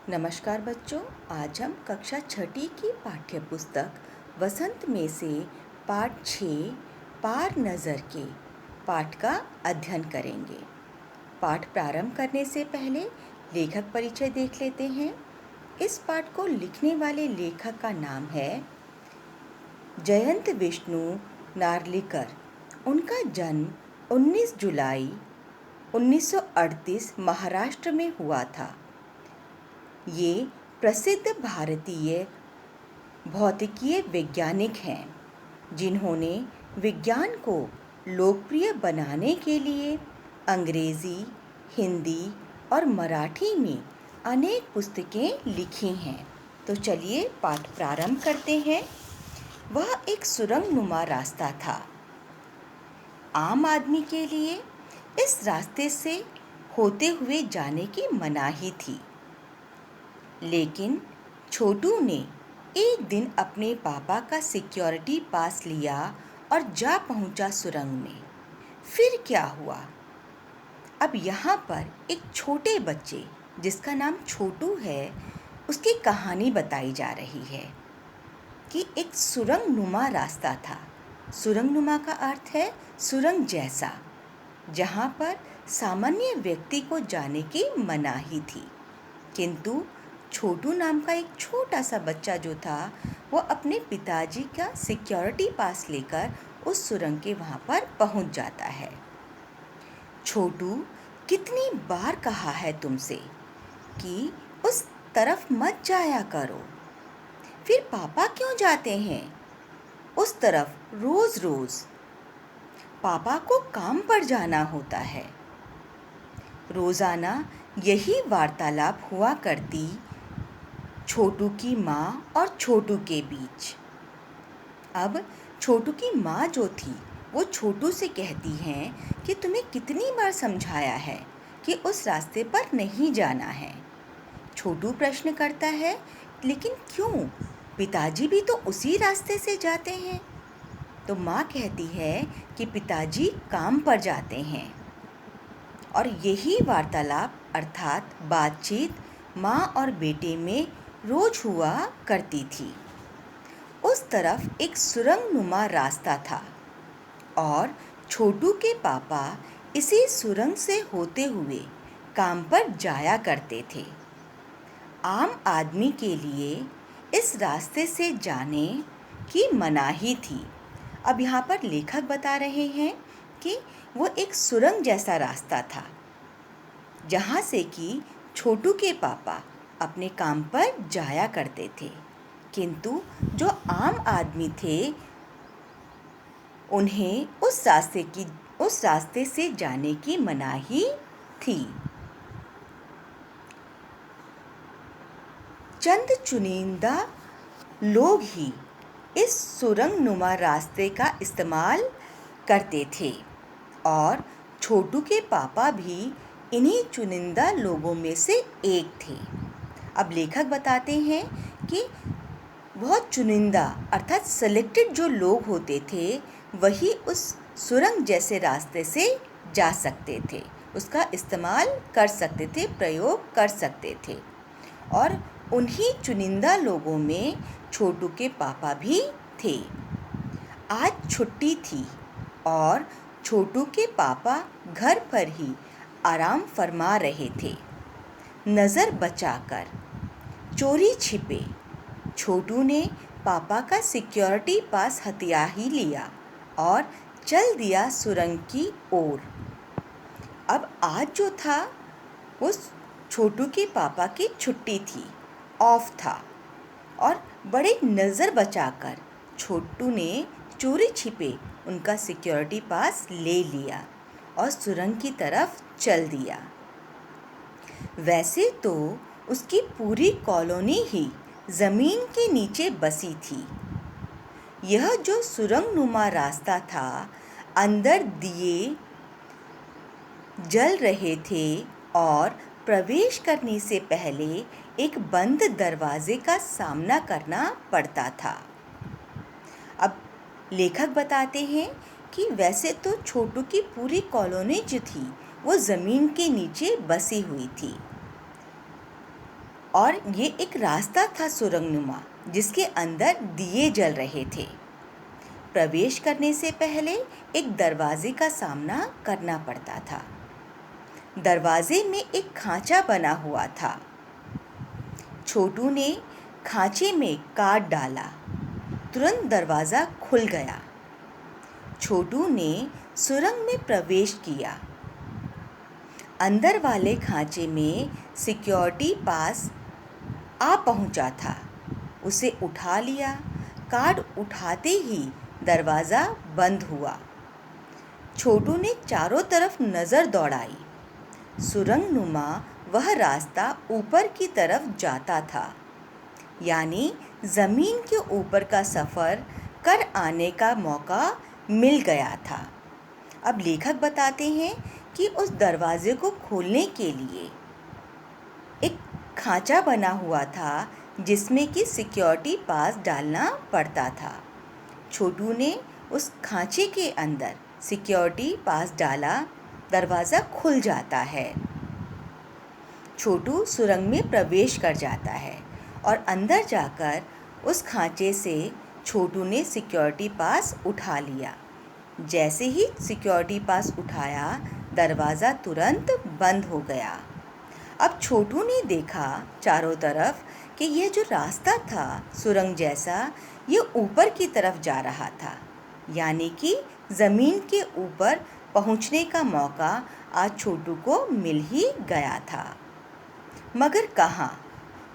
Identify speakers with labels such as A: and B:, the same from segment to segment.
A: नमस्कार बच्चों। आज हम कक्षा छठी की पाठ्य पुस्तक वसंत में से पाठ 6 पार नज़र के पाठ का अध्ययन करेंगे। पाठ प्रारंभ करने से पहले लेखक परिचय देख लेते हैं। इस पाठ को लिखने वाले लेखक का नाम है जयंत विष्णु नार्लिकर। उनका जन्म 19 जुलाई 1938 महाराष्ट्र में हुआ था। ये प्रसिद्ध भारतीय भौतिकीय वैज्ञानिक हैं जिन्होंने विज्ञान को लोकप्रिय बनाने के लिए अंग्रेज़ी, हिंदी और मराठी में अनेक पुस्तकें लिखी हैं। तो चलिए पाठ प्रारंभ करते हैं। वह एक सुरंगनुमा रास्ता था। आम आदमी के लिए इस रास्ते से होते हुए जाने की मनाही थी, लेकिन छोटू ने एक दिन अपने पापा का सिक्योरिटी पास लिया और जा पहुंचा सुरंग में। फिर क्या हुआ? अब यहाँ पर एक छोटे बच्चे जिसका नाम छोटू है, उसकी कहानी बताई जा रही है कि एक सुरंगनुमा रास्ता था। सुरंगनुमा का अर्थ है सुरंग जैसा, जहाँ पर सामान्य व्यक्ति को जाने की मनाही थी। किंतु छोटू नाम का एक छोटा सा बच्चा जो था, वो अपने पिताजी का सिक्योरिटी पास लेकर उस सुरंग के वहाँ पर पहुँच जाता है। छोटू, कितनी बार कहा है तुमसे कि उस तरफ मत जाया करो। फिर पापा क्यों जाते हैं उस तरफ रोज़ रोज़? पापा को काम पर जाना होता है। रोज़ाना यही वार्तालाप हुआ करती छोटू की माँ और छोटू के बीच। अब छोटू की माँ जो थी, वो छोटू से कहती हैं कि तुम्हें कितनी बार समझाया है कि उस रास्ते पर नहीं जाना है। छोटू प्रश्न करता है, लेकिन क्यों? पिताजी भी तो उसी रास्ते से जाते हैं। तो माँ कहती है कि पिताजी काम पर जाते हैं। और यही वार्तालाप अर्थात बातचीत माँ और बेटे में रोज हुआ करती थी। उस तरफ एक सुरंगनुमा रास्ता था और छोटू के पापा इसी सुरंग से होते हुए काम पर जाया करते थे। आम आदमी के लिए इस रास्ते से जाने की मनाही थी। अब यहाँ पर लेखक बता रहे हैं कि वो एक सुरंग जैसा रास्ता था, जहाँ से कि छोटू के पापा अपने काम पर जाया करते थे। किंतु जो आम आदमी थे, उन्हें उस रास्ते से जाने की मनाही थी। चंद चुनिंदा लोग ही इस सुरंगनुमा रास्ते का इस्तेमाल करते थे और छोटू के पापा भी इन्हीं चुनिंदा लोगों में से एक थे। अब लेखक बताते हैं कि बहुत चुनिंदा अर्थात सेलेक्टेड जो लोग होते थे, वही उस सुरंग जैसे रास्ते से जा सकते थे, उसका इस्तेमाल कर सकते थे, प्रयोग कर सकते थे। और उन्हीं चुनिंदा लोगों में छोटू के पापा भी थे। आज छुट्टी थी और छोटू के पापा घर पर ही आराम फरमा रहे थे। नज़र बचाकर, चोरी छिपे छोटू ने पापा का सिक्योरिटी पास हथिया ही लिया और चल दिया सुरंग की ओर। अब आज जो था, वो छोटू के पापा की छुट्टी थी, ऑफ था, और बड़े नज़र बचाकर छोटू ने चोरी छिपे उनका सिक्योरिटी पास ले लिया और सुरंग की तरफ चल दिया। वैसे तो उसकी पूरी कॉलोनी ही ज़मीन के नीचे बसी थी। यह जो सुरंगनुमा रास्ता था, अंदर दिए जल रहे थे और प्रवेश करने से पहले एक बंद दरवाजे का सामना करना पड़ता था। अब लेखक बताते हैं कि वैसे तो छोटू की पूरी कॉलोनी जो थी, वो ज़मीन के नीचे बसी हुई थी और ये एक रास्ता था सुरंगनुमा, जिसके अंदर दिए जल रहे थे। प्रवेश करने से पहले एक दरवाजे का सामना करना पड़ता था। दरवाजे में एक खांचा बना हुआ था। छोटू ने खांचे में काट डाला। तुरंत दरवाज़ा खुल गया। छोटू ने सुरंग में प्रवेश किया। अंदर वाले खांचे में सिक्योरिटी पास आ पहुंचा था। उसे उठा लिया। कार्ड उठाते ही दरवाज़ा बंद हुआ। छोटू ने चारों तरफ नज़र दौड़ाई। सुरंगनुमा वह रास्ता ऊपर की तरफ जाता था, यानी ज़मीन के ऊपर का सफ़र कर आने का मौका मिल गया था। अब लेखक बताते हैं कि उस दरवाजे को खोलने के लिए एक खांचा बना हुआ था, जिसमें कि सिक्योरिटी पास डालना पड़ता था। छोटू ने उस खांचे के अंदर सिक्योरिटी पास डाला। दरवाज़ा खुल जाता है। छोटू सुरंग में प्रवेश कर जाता है और अंदर जाकर उस खांचे से छोटू ने सिक्योरिटी पास उठा लिया। जैसे ही सिक्योरिटी पास उठाया, दरवाज़ा तुरंत बंद हो गया। अब छोटू ने देखा चारों तरफ कि यह जो रास्ता था सुरंग जैसा, ये ऊपर की तरफ जा रहा था, यानी कि ज़मीन के ऊपर पहुंचने का मौका आज छोटू को मिल ही गया था। मगर कहाँ,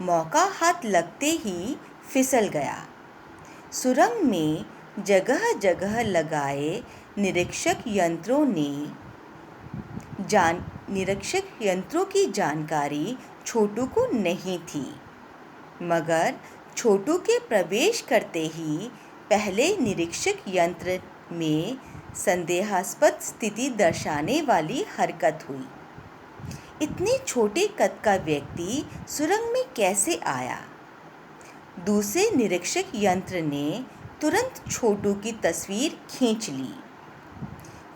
A: मौका हाथ लगते ही फिसल गया। सुरंग में जगह जगह लगाए निरीक्षक यंत्रों की जानकारी छोटू को नहीं थी। मगर छोटू के प्रवेश करते ही पहले निरीक्षक यंत्र में संदेहास्पद स्थिति दर्शाने वाली हरकत हुई। इतने छोटे कद का व्यक्ति सुरंग में कैसे आया? दूसरे निरीक्षक यंत्र ने तुरंत छोटू की तस्वीर खींच ली।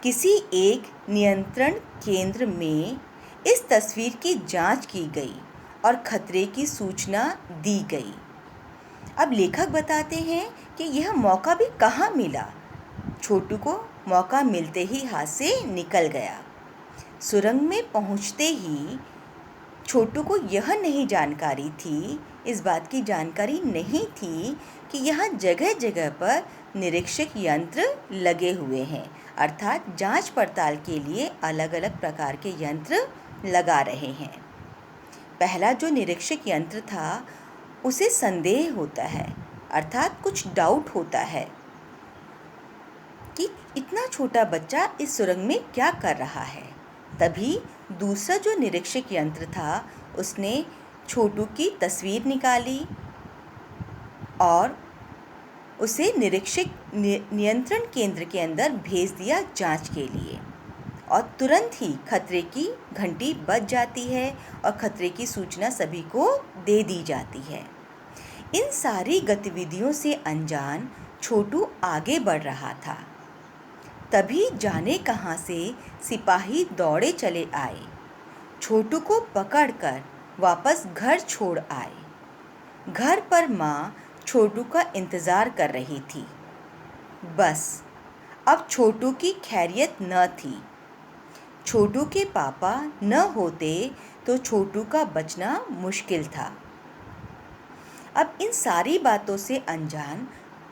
A: किसी एक नियंत्रण केंद्र में इस तस्वीर की जांच की गई और खतरे की सूचना दी गई। अब लेखक बताते हैं कि यह मौका भी कहाँ मिला। छोटू को मौका मिलते ही हाथ से निकल गया। सुरंग में पहुंचते ही छोटू को यह नहीं जानकारी थी, इस बात की जानकारी नहीं थी कि यहाँ जगह जगह पर निरीक्षक यंत्र लगे हुए हैं, अर्थात जांच पड़ताल के लिए अलग अलग प्रकार के यंत्र लगा रहे हैं। पहला जो निरीक्षक यंत्र था, उसे संदेह होता है, अर्थात कुछ डाउट होता है कि इतना छोटा बच्चा इस सुरंग में क्या कर रहा है। तभी दूसरा जो निरीक्षक यंत्र था, उसने छोटू की तस्वीर निकाली और उसे नियंत्रण केंद्र के अंदर भेज दिया जांच के लिए। और तुरंत ही खतरे की घंटी बज जाती है और खतरे की सूचना सभी को दे दी जाती है। इन सारी गतिविधियों से अनजान छोटू आगे बढ़ रहा था। तभी जाने कहाँ से सिपाही दौड़े चले आए। छोटू को पकड़कर वापस घर छोड़ आए। घर पर माँ छोटू का इंतज़ार कर रही थी। बस अब छोटू की खैरियत न थी। छोटू के पापा न होते तो छोटू का बचना मुश्किल था। अब इन सारी बातों से अनजान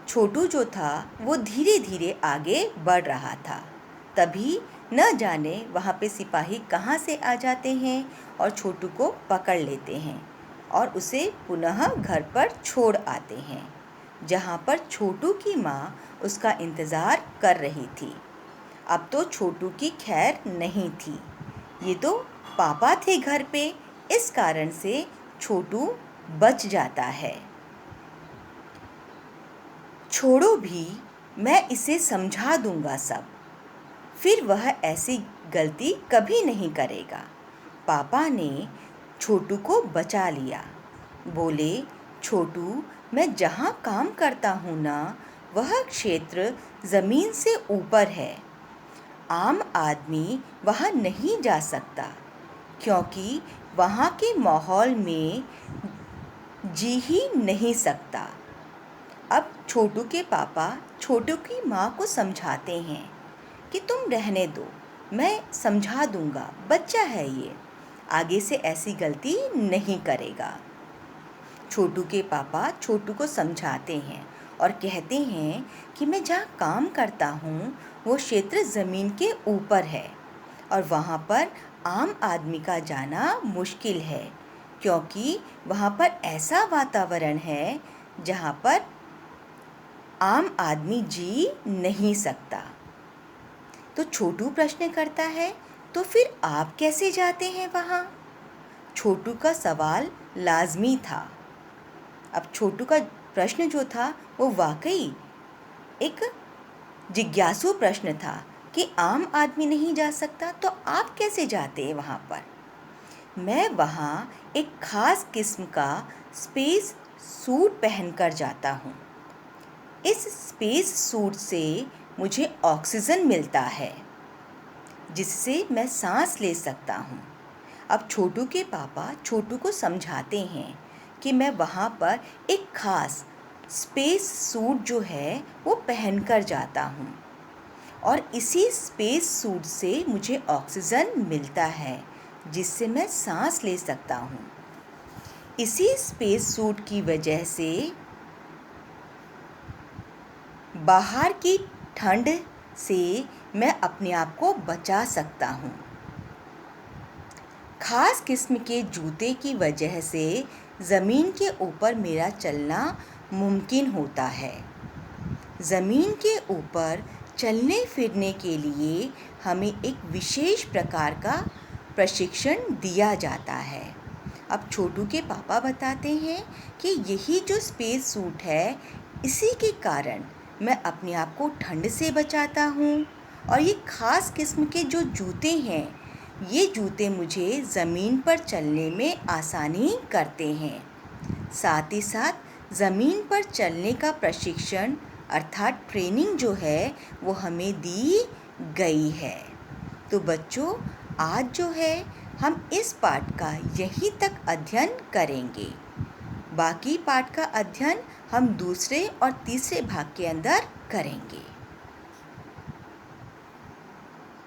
A: छोटू जो था, वो धीरे धीरे आगे बढ़ रहा था। तभी न जाने वहाँ पे सिपाही कहाँ से आ जाते हैं और छोटू को पकड़ लेते हैं और उसे पुनः घर पर छोड़ आते हैं, जहाँ पर छोटू की माँ उसका इंतज़ार कर रही थी। अब तो छोटू की खैर नहीं थी। ये तो पापा थे घर पे, इस कारण से छोटू बच जाता है। छोड़ो भी, मैं इसे समझा दूंगा सब, फिर वह ऐसी गलती कभी नहीं करेगा। पापा ने छोटू को बचा लिया। बोले, छोटू, मैं जहाँ काम करता हूँ ना, वह क्षेत्र ज़मीन से ऊपर है। आम आदमी वहाँ नहीं जा सकता, क्योंकि वहाँ के माहौल में जी ही नहीं सकता। अब छोटू के पापा छोटू की माँ को समझाते हैं कि तुम रहने दो, मैं समझा दूंगा, बच्चा है ये, आगे से ऐसी गलती नहीं करेगा। छोटू के पापा छोटू को समझाते हैं और कहते हैं कि मैं जहाँ काम करता हूँ वो क्षेत्र ज़मीन के ऊपर है और वहाँ पर आम आदमी का जाना मुश्किल है, क्योंकि वहाँ पर ऐसा वातावरण है जहाँ पर आम आदमी जी नहीं सकता। तो छोटू प्रश्न करता है, तो फिर आप कैसे जाते हैं वहाँ? छोटू का सवाल लाजमी था। अब छोटू का प्रश्न जो था वो वाकई एक जिज्ञासु प्रश्न था कि आम आदमी नहीं जा सकता तो आप कैसे जाते हैं वहाँ पर? मैं वहाँ एक ख़ास किस्म का स्पेस सूट पहनकर जाता हूँ। इस स्पेस सूट से मुझे ऑक्सीजन मिलता है जिससे मैं सांस ले सकता हूँ। अब छोटू के पापा छोटू को समझाते हैं कि मैं वहाँ पर एक ख़ास स्पेस सूट जो है वो पहनकर जाता हूँ और इसी स्पेस सूट से मुझे ऑक्सीजन मिलता है जिससे मैं सांस ले सकता हूँ। इसी स्पेस सूट की वजह से बाहर की ठंड से मैं अपने आप को बचा सकता हूँ। ख़ास किस्म के जूते की वजह से ज़मीन के ऊपर मेरा चलना मुमकिन होता है। ज़मीन के ऊपर चलने फिरने के लिए हमें एक विशेष प्रकार का प्रशिक्षण दिया जाता है। अब छोटू के पापा बताते हैं कि यही जो स्पेस सूट है, इसी के कारण मैं अपने आप को ठंड से बचाता हूँ और ये ख़ास किस्म के जो जूते हैं, ये जूते मुझे ज़मीन पर चलने में आसानी करते हैं। साथ ही साथ ज़मीन पर चलने का प्रशिक्षण अर्थात ट्रेनिंग जो है वो हमें दी गई है। तो बच्चों, आज जो है हम इस पाठ का यहीं तक अध्ययन करेंगे। बाकी पाठ का अध्ययन हम दूसरे और तीसरे भाग के अंदर करेंगे।